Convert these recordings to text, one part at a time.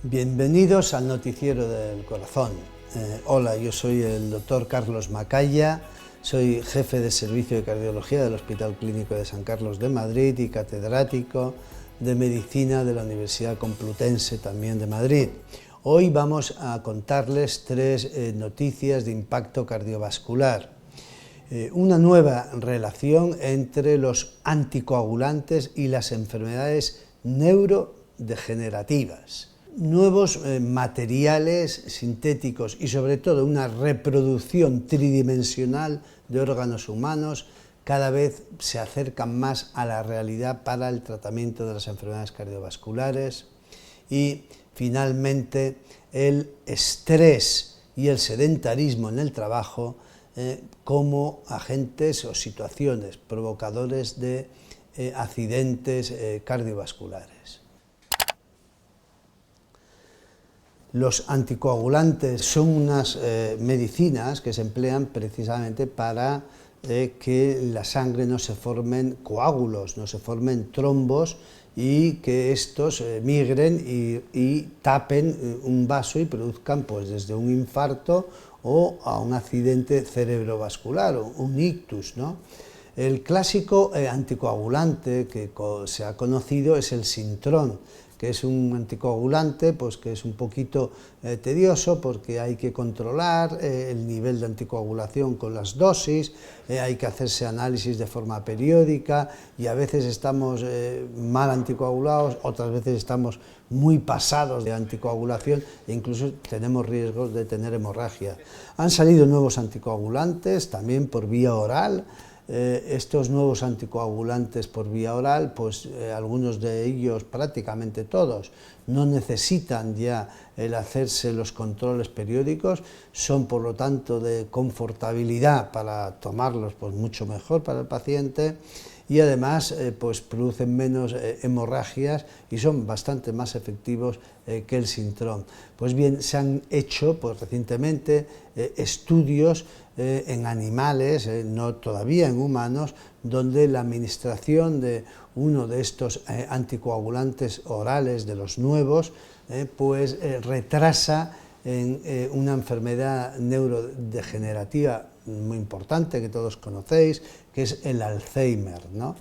Bienvenidos al Noticiero del Corazón. Hola, yo soy el doctor Carlos Macaya, soy jefe de servicio de cardiología del Hospital Clínico de San Carlos de Madrid y catedrático de Medicina de la Universidad Complutense también de Madrid. Hoy vamos a contarles tres noticias de impacto cardiovascular. Una nueva relación entre los anticoagulantes y las enfermedades neurodegenerativas. Nuevos materiales sintéticos y sobre todo una reproducción tridimensional de órganos humanos cada vez se acercan más a la realidad para el tratamiento de las enfermedades cardiovasculares. Y finalmente el estrés y el sedentarismo en el trabajo como agentes o situaciones provocadores de accidentes cardiovasculares. Los anticoagulantes son unas medicinas que se emplean precisamente para que en la sangre no se formen coágulos, no se formen trombos y que estos migren y tapen un vaso y produzcan pues desde un infarto o a un accidente cerebrovascular o un ictus, ¿no? El clásico anticoagulante que se ha conocido es el Sintrón, que es un anticoagulante pues, que es un poquito tedioso porque hay que controlar el nivel de anticoagulación con las dosis, hay que hacerse análisis de forma periódica y a veces estamos mal anticoagulados, otras veces estamos muy pasados de anticoagulación e incluso tenemos riesgos de tener hemorragia. Han salido nuevos anticoagulantes también por vía oral. Estos nuevos anticoagulantes por vía oral, pues algunos de ellos, prácticamente todos, no necesitan ya el hacerse los controles periódicos, son por lo tanto de confortabilidad para tomarlos pues mucho mejor para el paciente y además pues producen menos hemorragias y son bastante más efectivos que el Sintrón. Pues bien, se han hecho pues, recientemente estudios en animales, no todavía en humanos, donde la administración de uno de estos anticoagulantes orales, de los nuevos, pues retrasa en una enfermedad neurodegenerativa muy importante que todos conocéis, que es el Alzheimer, ¿no?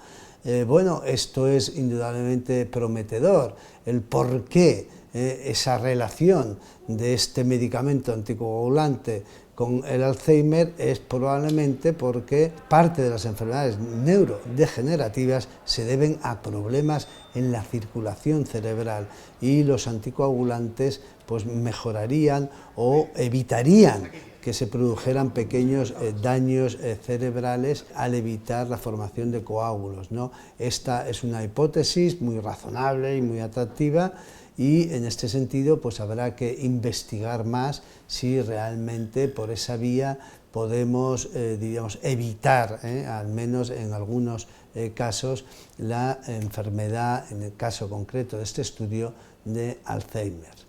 Bueno, esto es indudablemente prometedor. El por qué esa relación de este medicamento anticoagulante con el Alzheimer es probablemente porque parte de las enfermedades neurodegenerativas se deben a problemas en la circulación cerebral y los anticoagulantes pues mejorarían o evitarían que se produjeran pequeños daños cerebrales al evitar la formación de coágulos, ¿no? Esta es una hipótesis muy razonable y muy atractiva y en este sentido pues habrá que investigar más si realmente por esa vía podemos digamos, evitar, al menos en algunos casos, la enfermedad, en el caso concreto de este estudio, de Alzheimer.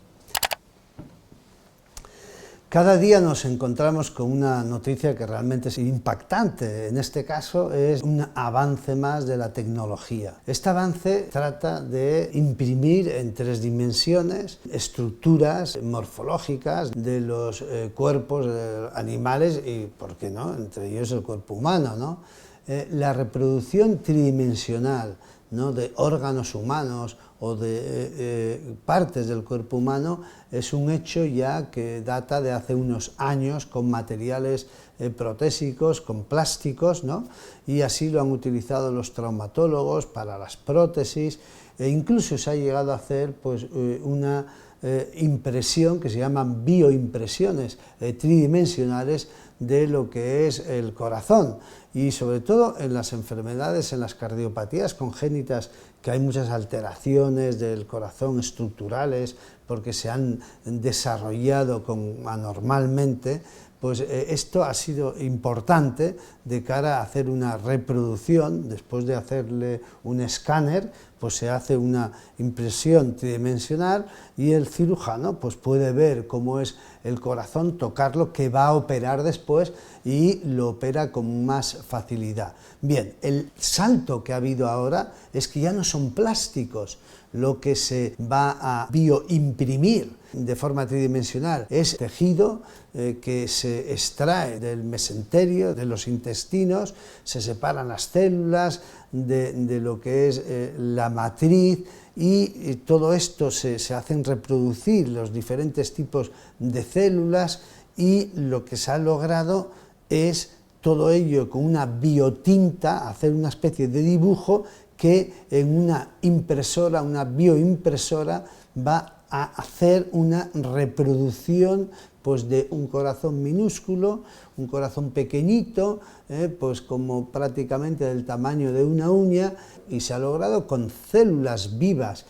Cada día nos encontramos con una noticia que realmente es impactante. En este caso es un avance más de la tecnología. Este avance trata de imprimir en 3 dimensiones estructuras morfológicas de los cuerpos animales y, ¿por qué no?, entre ellos el cuerpo humano, ¿no? La reproducción tridimensional, ¿no?, de órganos humanos o de partes del cuerpo humano es un hecho ya que data de hace unos años con materiales protésicos, con plásticos, ¿no? Y así lo han utilizado los traumatólogos para las prótesis e incluso se ha llegado a hacer pues, una impresión que se llaman bioimpresiones tridimensionales de lo que es el corazón y sobre todo en las enfermedades, en las cardiopatías congénitas, que hay muchas alteraciones del corazón estructurales porque se han desarrollado anormalmente, pues esto ha sido importante de cara a hacer una reproducción. Después de hacerle un escáner, pues se hace una impresión tridimensional y el cirujano pues puede ver cómo es el corazón, tocarlo, que va a operar después y lo opera con más facilidad. Bien, el salto que ha habido ahora es que ya no son plásticos, lo que se va a bioimprimir de forma tridimensional es tejido que se extrae del mesenterio, de los intestinos, se separan las células de lo que es la matriz, y todo esto se hacen reproducir los diferentes tipos de células, y lo que se ha logrado es todo ello con una biotinta, hacer una especie de dibujo que en una impresora, una bioimpresora, va a hacer una reproducción pues de un corazón minúsculo, un corazón pequeñito, pues como prácticamente del tamaño de una uña, y se ha logrado con células vivas,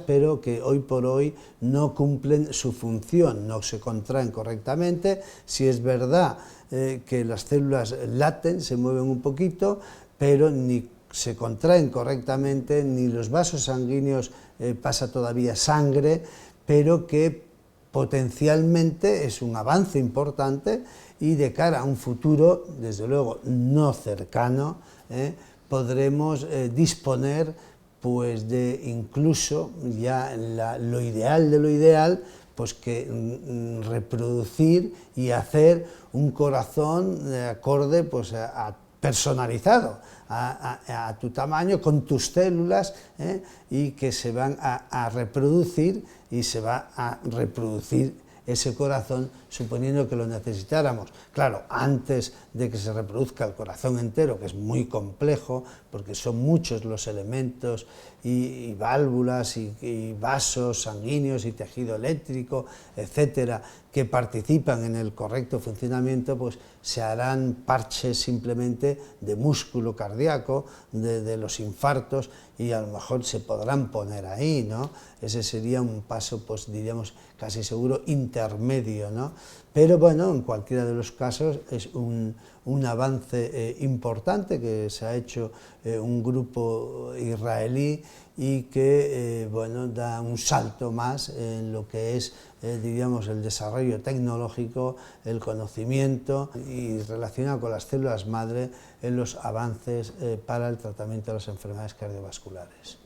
pero que hoy por hoy no cumplen su función, no se contraen correctamente. Si es verdad que las células laten, se mueven un poquito, pero ni se contraen correctamente, ni los vasos sanguíneos pasa todavía sangre, pero que potencialmente es un avance importante, y de cara a un futuro, desde luego no cercano, podremos disponer pues de incluso ya lo ideal de lo ideal, pues que reproducir y hacer un corazón acorde pues personalizado a tu tamaño, con tus células, y que se van a reproducir, y se va a reproducir ese corazón suponiendo que lo necesitáramos. Claro, antes de que se reproduzca el corazón entero, que es muy complejo, porque son muchos los elementos y válvulas y vasos sanguíneos y tejido eléctrico, etcétera, que participan en el correcto funcionamiento, pues se harán parches simplemente de músculo cardíaco, de los infartos, y a lo mejor se podrán poner ahí, ¿no? Ese sería un paso, pues diríamos, casi seguro intermedio, ¿no? Pero bueno, en cualquiera de los casos es un avance importante que se ha hecho un grupo israelí, y que bueno, da un salto más en lo que es diríamos el desarrollo tecnológico, el conocimiento, y relacionado con las células madre en los avances para el tratamiento de las enfermedades cardiovasculares.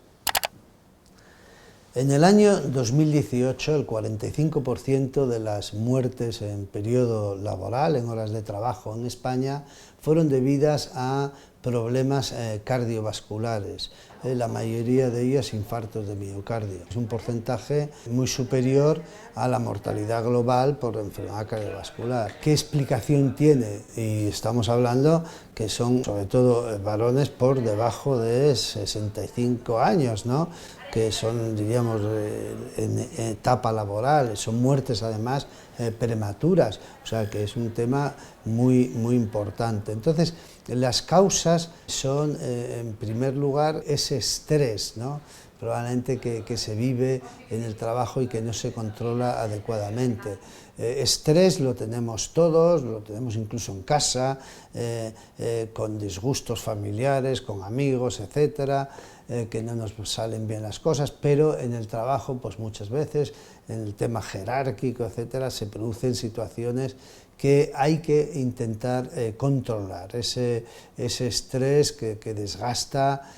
En el año 2018, el 45% de las muertes en periodo laboral, en horas de trabajo en España, fueron debidas a problemas cardiovasculares, la mayoría de ellas infartos de miocardio. Es un porcentaje muy superior a la mortalidad global por enfermedad cardiovascular. ¿Qué explicación tiene? Y estamos hablando que son sobre todo varones por debajo de 65 años, ¿no? Que son, diríamos, en etapa laboral, son muertes además prematuras, o sea que es un tema muy importante. Entonces, las causas son, en primer lugar, ese estrés, ¿no? Probablemente que se vive en el trabajo y que no se controla adecuadamente. Estrés lo tenemos todos, lo tenemos incluso en casa, con disgustos familiares, con amigos, etcétera, que no nos salen bien las cosas, pero en el trabajo, pues muchas veces, en el tema jerárquico, etcétera, se producen situaciones que hay que intentar controlar, ese estrés que desgasta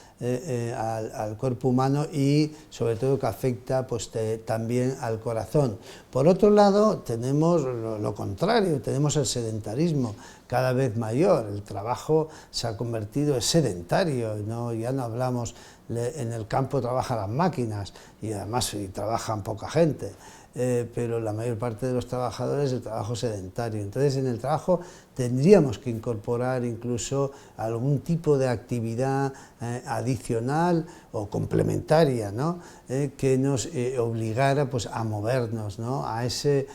al cuerpo humano, y sobre todo que afecta pues, también al corazón. Por otro lado, tenemos lo contrario, tenemos el sedentarismo cada vez mayor. El trabajo se ha convertido en sedentario, ¿no? Ya no hablamos, en el campo trabajan las máquinas y además trabajan poca gente. Pero la mayor parte de los trabajadores el trabajo sedentario. Entonces, en el trabajo tendríamos que incorporar incluso algún tipo de actividad adicional o complementaria, ¿no? Que nos obligara pues, a movernos, ¿no? A ese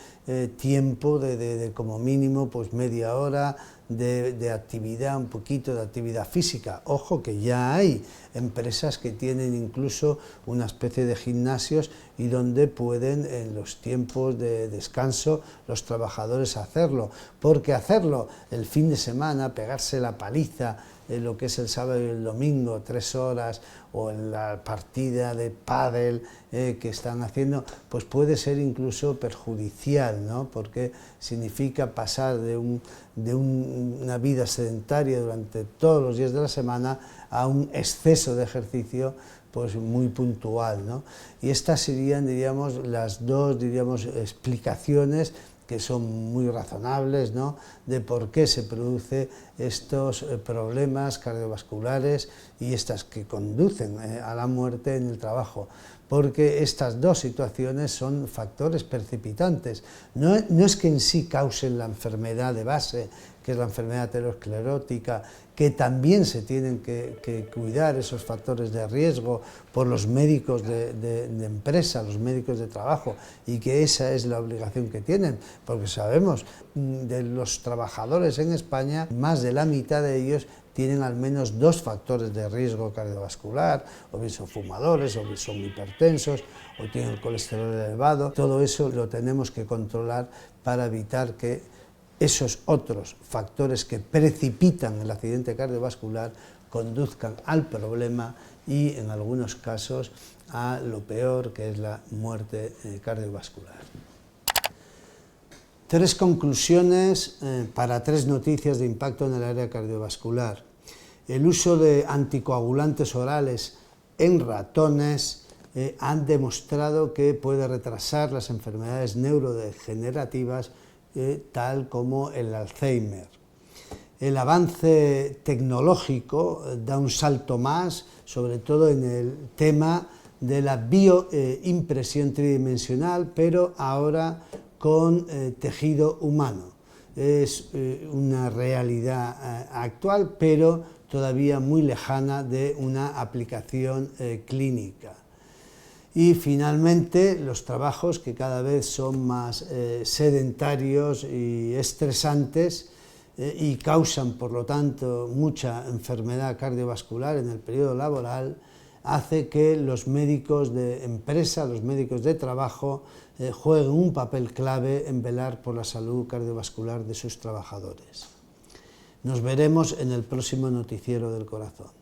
tiempo de como mínimo pues, media hora de actividad, un poquito de actividad física. Ojo que ya hay empresas que tienen incluso una especie de gimnasios, y donde pueden en los tiempos de descanso los trabajadores hacerlo, porque hacerlo el fin de semana, pegarse la paliza lo que es el sábado y el domingo, 3 horas, o en la partida de pádel que están haciendo, pues puede ser incluso perjudicial, ¿no? Porque significa pasar de una vida sedentaria durante todos los días de la semana a un exceso de ejercicio pues muy puntual, ¿no? Y estas serían, diríamos, las dos, diríamos, explicaciones que son muy razonables, ¿no?, de por qué se producen estos problemas cardiovasculares y estas que conducen a la muerte en el trabajo, porque estas dos situaciones son factores precipitantes. No es que en sí causen la enfermedad de base, que es la enfermedad aterosclerótica, que también se tienen que cuidar esos factores de riesgo por los médicos de empresa, los médicos de trabajo, y que esa es la obligación que tienen, porque sabemos de los trabajadores en España, más de la mitad de ellos tienen al menos 2 factores de riesgo cardiovascular, o bien son fumadores, o bien son hipertensos, o tienen el colesterol elevado. Todo eso lo tenemos que controlar para evitar que esos otros factores que precipitan el accidente cardiovascular conduzcan al problema y, en algunos casos, a lo peor, que es la muerte cardiovascular. 3 conclusiones para 3 noticias de impacto en el área cardiovascular. El uso de anticoagulantes orales en ratones han demostrado que puede retrasar las enfermedades neurodegenerativas tal como el Alzheimer. El avance tecnológico da un salto más, sobre todo en el tema de la bioimpresión tridimensional, pero ahora con tejido humano. Es una realidad actual, pero todavía muy lejana de una aplicación clínica. Y finalmente, los trabajos que cada vez son más sedentarios y estresantes y causan, por lo tanto, mucha enfermedad cardiovascular en el periodo laboral, hace que los médicos de empresa, los médicos de trabajo, jueguen un papel clave en velar por la salud cardiovascular de sus trabajadores. Nos veremos en el próximo Noticiero del Corazón.